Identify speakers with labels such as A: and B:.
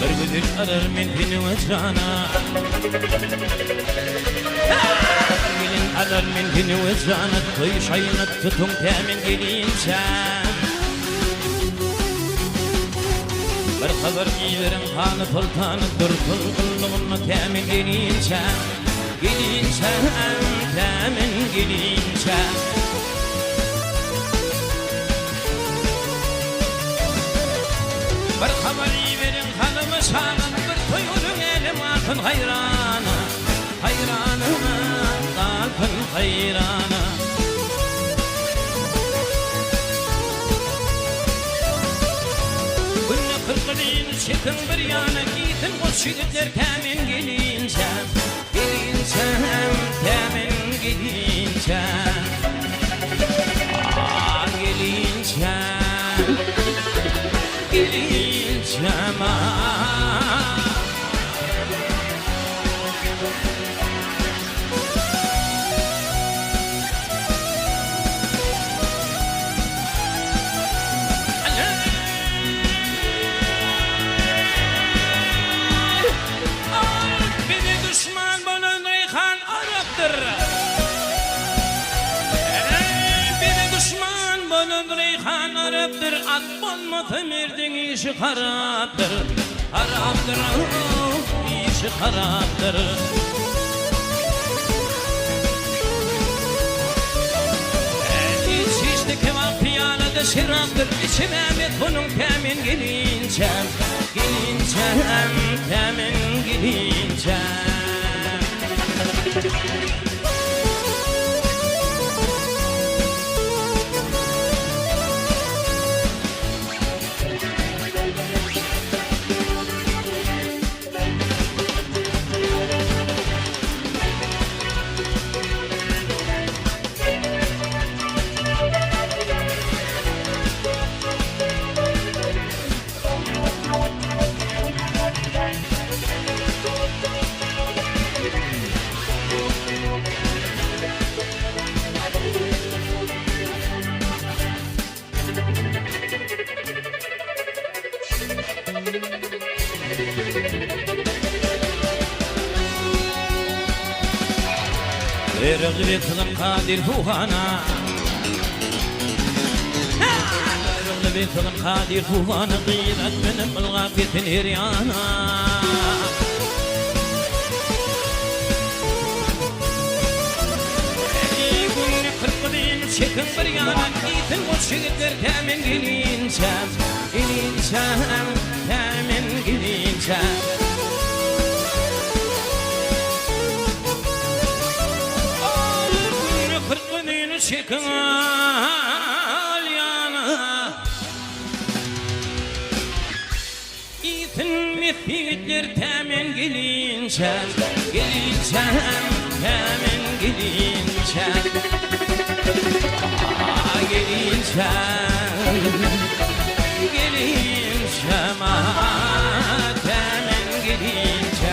A: bir güdür arar men seni vecrana gelin arar men seni vecrana toy şayını tutun temin gelince bir haber giyerim kanı sultanı dur kılgınlığını temin gelince temin gelince bir haber giyerim kanımı şanın bir toyulun elim altın hayrana hayranına altın hayrana günne kırkılıyın çıkın bir yana giytin o şiritler temin gelince temin gelince gelince Arapdır, at bulmasa merdin işi haraptır Haraptır, işi haraptır İçişte kebap piyalada şiraptır İçim emet bunun temin gelince temin gelince Rıgıbe kılım kadir fuhana Rıgıbe kılım kadir fuhana Gıyrat benim ılgafetin hiryana Günlü kırkıdığın çekin bir yana Giytin o şiritler temin gelince temin gelince Çıkın al yana İtin mefitler temin gelince temin gelince gelince temin gelince